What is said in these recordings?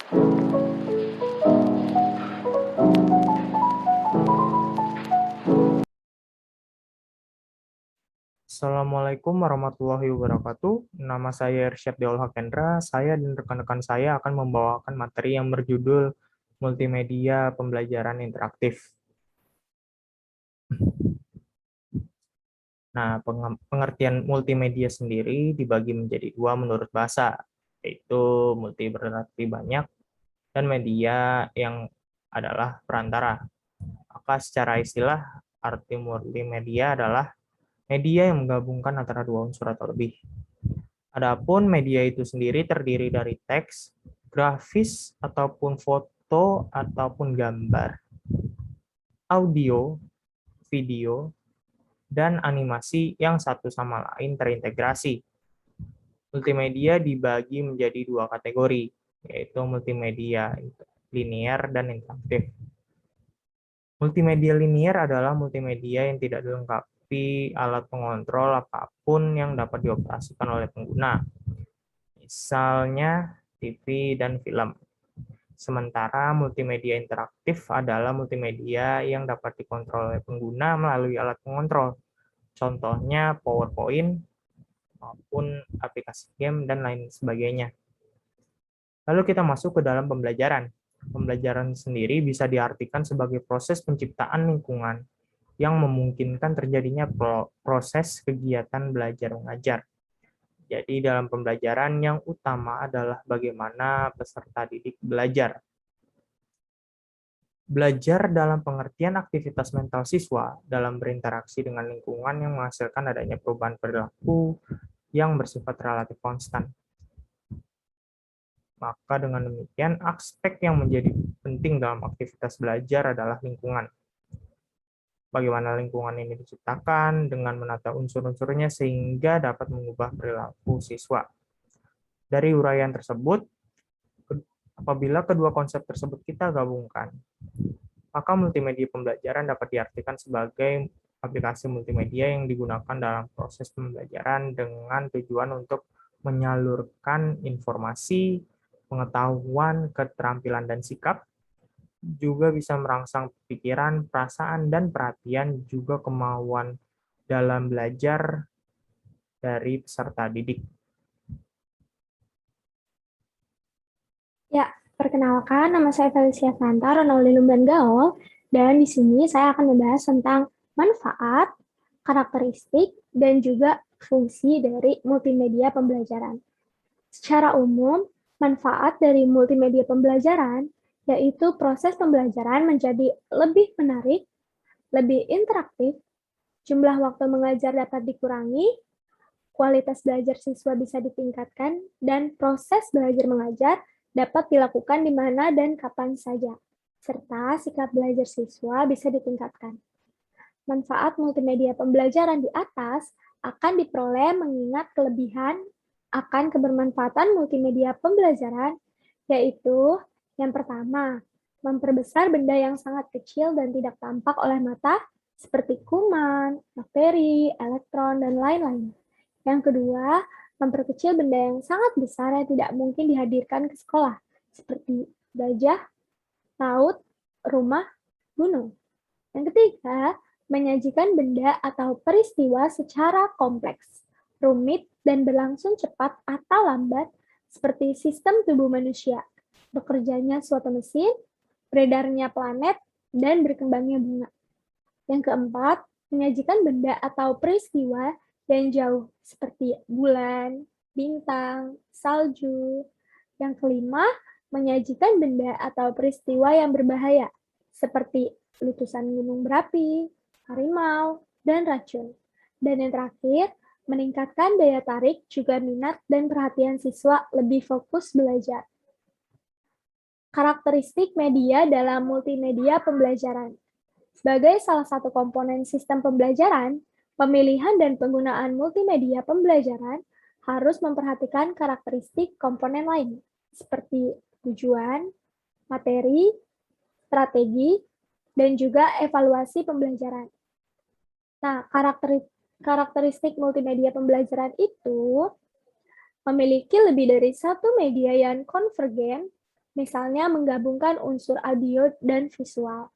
Assalamualaikum warahmatullahi wabarakatuh. Nama saya Irsyad Deol Hakendra. Saya dan rekan-rekan saya akan membawakan materi yang berjudul Multimedia Pembelajaran Interaktif. Nah, pengertian multimedia sendiri dibagi menjadi dua menurut bahasa, yaitu multi berarti banyak dan media yang adalah perantara. Maka secara istilah, arti multimedia adalah media yang menggabungkan antara dua unsur atau lebih. Adapun media itu sendiri terdiri dari teks, grafis, ataupun foto, ataupun gambar, audio, video, dan animasi yang satu sama lain terintegrasi. Multimedia dibagi menjadi dua kategori, yaitu multimedia linear dan interaktif. Multimedia linear adalah multimedia yang tidak dilengkapi alat pengontrol apapun yang dapat dioperasikan oleh pengguna, misalnya TV dan film. Sementara multimedia interaktif adalah multimedia yang dapat dikontrol oleh pengguna melalui alat pengontrol. Contohnya PowerPoint maupun aplikasi game dan lain sebagainya. Lalu kita masuk ke dalam pembelajaran. Pembelajaran sendiri bisa diartikan sebagai proses penciptaan lingkungan yang memungkinkan terjadinya proses kegiatan belajar mengajar. Jadi dalam pembelajaran yang utama adalah bagaimana peserta didik belajar. Belajar dalam pengertian aktivitas mental siswa dalam berinteraksi dengan lingkungan yang menghasilkan adanya perubahan perilaku yang bersifat relatif konstan. Maka dengan demikian, aspek yang menjadi penting dalam aktivitas belajar adalah lingkungan. Bagaimana lingkungan ini diciptakan dengan menata unsur-unsurnya sehingga dapat mengubah perilaku siswa. Dari uraian tersebut, apabila kedua konsep tersebut kita gabungkan, maka multimedia pembelajaran dapat diartikan sebagai aplikasi multimedia yang digunakan dalam proses pembelajaran dengan tujuan untuk menyalurkan informasi, pengetahuan, keterampilan, dan sikap, juga bisa merangsang pikiran, perasaan, dan perhatian, juga kemauan dalam belajar dari peserta didik. Ya, perkenalkan nama saya Felicia Fanta Ronaldi Lumban Gaol, dan di sini saya akan membahas tentang manfaat, karakteristik, dan juga fungsi dari multimedia pembelajaran. Secara umum, manfaat dari multimedia pembelajaran yaitu proses pembelajaran menjadi lebih menarik, lebih interaktif, jumlah waktu mengajar dapat dikurangi, kualitas belajar siswa bisa ditingkatkan, dan proses belajar mengajar dapat dilakukan di mana dan kapan saja, serta sikap belajar siswa bisa ditingkatkan. Manfaat multimedia pembelajaran di atas akan diperoleh mengingat kelebihan akan kebermanfaatan multimedia pembelajaran, yaitu yang pertama, memperbesar benda yang sangat kecil dan tidak tampak oleh mata, seperti kuman, bakteri, elektron, dan lain-lain. Yang kedua, memperkecil benda yang sangat besar yang tidak mungkin dihadirkan ke sekolah, seperti gajah, laut, rumah, gunung. Yang ketiga, menyajikan benda atau peristiwa secara kompleks, rumit, dan berlangsung cepat atau lambat, seperti sistem tubuh manusia, bekerjanya suatu mesin, beredarnya planet, dan berkembangnya bunga. Yang keempat, menyajikan benda atau peristiwa yang jauh, seperti bulan, bintang, salju. Yang kelima, menyajikan benda atau peristiwa yang berbahaya, seperti letusan gunung berapi, harimau, dan racun. Dan yang terakhir, meningkatkan daya tarik, juga minat dan perhatian siswa lebih fokus belajar. Karakteristik media dalam multimedia pembelajaran. Sebagai salah satu komponen sistem pembelajaran, pemilihan dan penggunaan multimedia pembelajaran harus memperhatikan karakteristik komponen lain, seperti tujuan, materi, strategi, dan juga evaluasi pembelajaran. Nah, karakteristik multimedia pembelajaran itu memiliki lebih dari satu media yang konvergen misalnya menggabungkan unsur audio dan visual.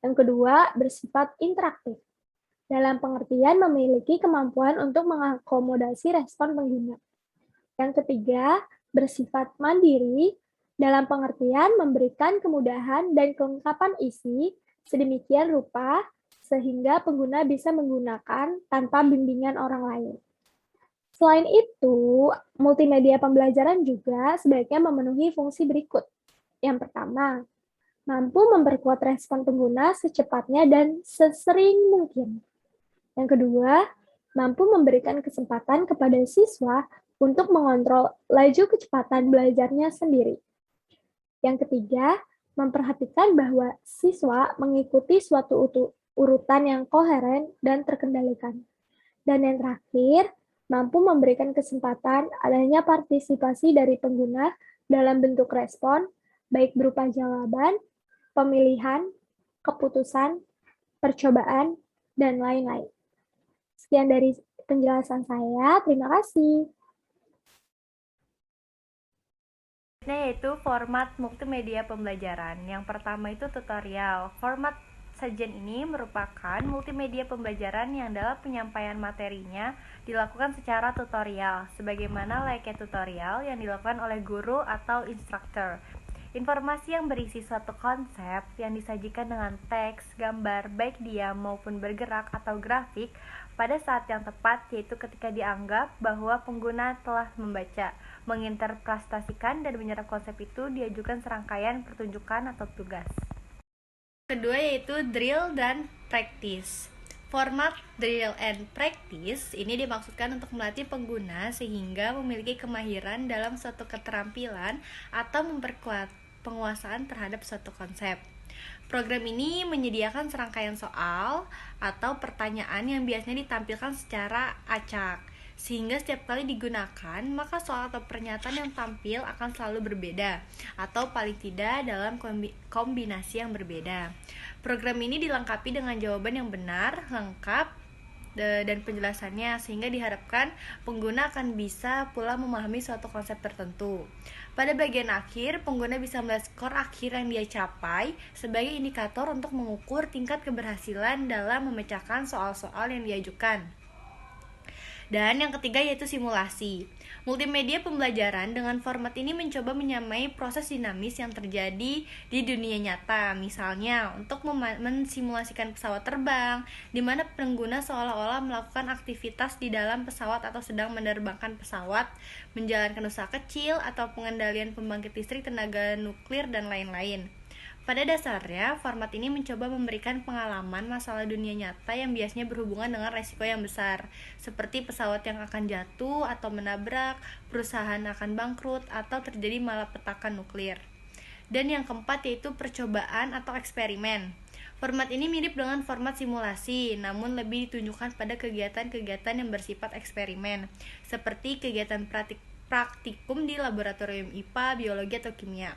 Yang kedua, bersifat interaktif, dalam pengertian memiliki kemampuan untuk mengakomodasi respon pengguna. Yang ketiga, bersifat mandiri, dalam pengertian memberikan kemudahan dan kelengkapan isi sedemikian rupa sehingga pengguna bisa menggunakan tanpa bimbingan orang lain. Selain itu, multimedia pembelajaran juga sebaiknya memenuhi fungsi berikut. Yang pertama, mampu memperkuat respon pengguna secepatnya dan sesering mungkin. Yang kedua, mampu memberikan kesempatan kepada siswa untuk mengontrol laju kecepatan belajarnya sendiri. Yang ketiga, memperhatikan bahwa siswa mengikuti suatu urutan yang koheren dan terkendalikan. Dan yang terakhir, mampu memberikan kesempatan adanya partisipasi dari pengguna dalam bentuk respon, baik berupa jawaban, pemilihan, keputusan, percobaan, dan lain-lain. Sekian dari penjelasan saya. Terima kasih. Yaitu format multimedia pembelajaran. Yang pertama itu tutorial. Format sajian ini merupakan multimedia pembelajaran yang dalam penyampaian materinya dilakukan secara tutorial, sebagaimana layaknya tutorial yang dilakukan oleh guru atau instruktur. Informasi yang berisi suatu konsep yang disajikan dengan teks, gambar, baik diam maupun bergerak atau grafik pada saat yang tepat, yaitu ketika dianggap bahwa pengguna telah membaca, menginterpretasikan dan menyerap konsep itu diajukan serangkaian pertunjukan atau tugas. Kedua yaitu drill dan practice. Format drill and practice ini dimaksudkan untuk melatih pengguna sehingga memiliki kemahiran dalam suatu keterampilan atau memperkuat penguasaan terhadap suatu konsep. Program ini menyediakan serangkaian soal atau pertanyaan yang biasanya ditampilkan secara acak, sehingga setiap kali digunakan, maka soal atau pernyataan yang tampil akan selalu berbeda, atau paling tidak dalam kombinasi yang berbeda. Program ini dilengkapi dengan jawaban yang benar, lengkap, dan penjelasannya, sehingga diharapkan pengguna akan bisa pula memahami suatu konsep tertentu. Pada bagian akhir, pengguna bisa melihat skor akhir yang dia capai sebagai indikator untuk mengukur tingkat keberhasilan dalam memecahkan soal-soal yang diajukan. Dan yang ketiga yaitu simulasi. Multimedia pembelajaran dengan format ini mencoba menyamai proses dinamis yang terjadi di dunia nyata. Misalnya, untuk mensimulasikan pesawat terbang, di mana pengguna seolah-olah melakukan aktivitas di dalam pesawat atau sedang menerbangkan pesawat, menjalankan usaha kecil, atau pengendalian pembangkit listrik tenaga nuklir, dan lain-lain. Pada dasarnya, format ini mencoba memberikan pengalaman masalah dunia nyata yang biasanya berhubungan dengan resiko yang besar, seperti pesawat yang akan jatuh atau menabrak, perusahaan akan bangkrut, atau terjadi malapetaka nuklir. Dan yang keempat yaitu percobaan atau eksperimen. Format ini mirip dengan format simulasi, namun lebih ditunjukkan pada kegiatan-kegiatan yang bersifat eksperimen, seperti kegiatan praktikum di laboratorium IPA, biologi, atau kimia.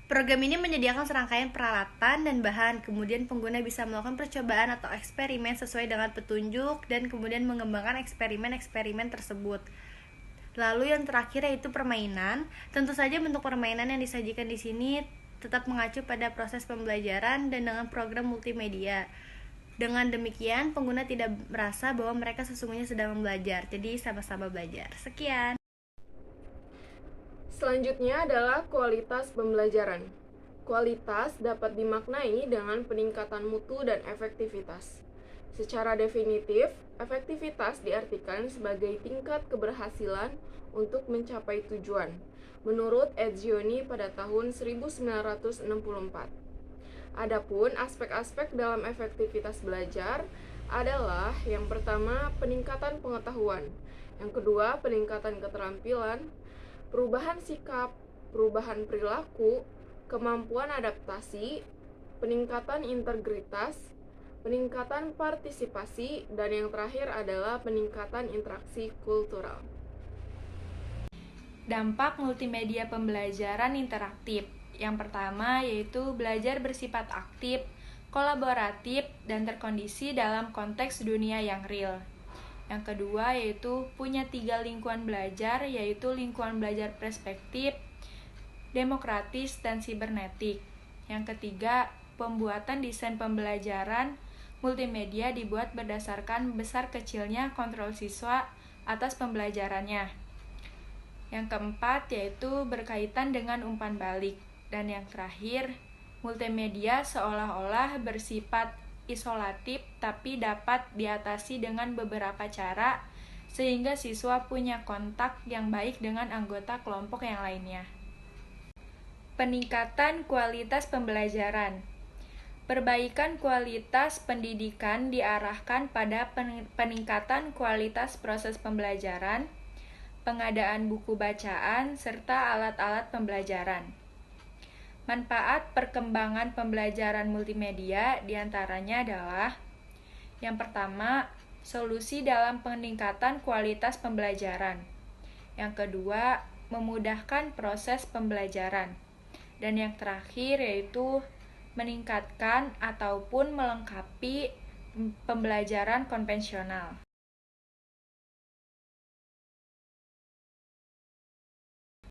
Program ini menyediakan serangkaian peralatan dan bahan, kemudian pengguna bisa melakukan percobaan atau eksperimen sesuai dengan petunjuk dan kemudian mengembangkan eksperimen-eksperimen tersebut. Lalu yang terakhir yaitu permainan. Tentu saja bentuk permainan yang disajikan di sini tetap mengacu pada proses pembelajaran dan dengan program multimedia. Dengan demikian, pengguna tidak merasa bahwa mereka sesungguhnya sedang belajar, jadi sama-sama belajar. Sekian. Selanjutnya adalah kualitas pembelajaran. Kualitas dapat dimaknai dengan peningkatan mutu dan efektivitas. Secara definitif, efektivitas diartikan sebagai tingkat keberhasilan untuk mencapai tujuan, menurut Etzioni pada tahun 1964. Adapun aspek-aspek dalam efektivitas belajar adalah yang pertama peningkatan pengetahuan, yang kedua peningkatan keterampilan, perubahan sikap, perubahan perilaku, kemampuan adaptasi, peningkatan integritas, peningkatan partisipasi, dan yang terakhir adalah peningkatan interaksi kultural. Dampak multimedia pembelajaran interaktif. Yang pertama yaitu belajar bersifat aktif, kolaboratif, dan terkondisi dalam konteks dunia yang real. Yang kedua yaitu punya 3 lingkungan belajar, yaitu lingkungan belajar perspektif, demokratis, dan sibernetik. Yang ketiga, pembuatan desain pembelajaran multimedia dibuat berdasarkan besar kecilnya kontrol siswa atas pembelajarannya. Yang keempat yaitu berkaitan dengan umpan balik. Dan yang terakhir, multimedia seolah-olah bersifat isolatif tapi dapat diatasi dengan beberapa cara sehingga siswa punya kontak yang baik dengan anggota kelompok yang lainnya. Peningkatan kualitas pembelajaran. Perbaikan kualitas pendidikan diarahkan pada peningkatan kualitas proses pembelajaran, pengadaan buku bacaan, serta alat-alat pembelajaran. Manfaat perkembangan pembelajaran multimedia diantaranya adalah: yang pertama, solusi dalam peningkatan kualitas pembelajaran. Yang kedua, memudahkan proses pembelajaran. Dan yang terakhir yaitu meningkatkan ataupun melengkapi pembelajaran konvensional.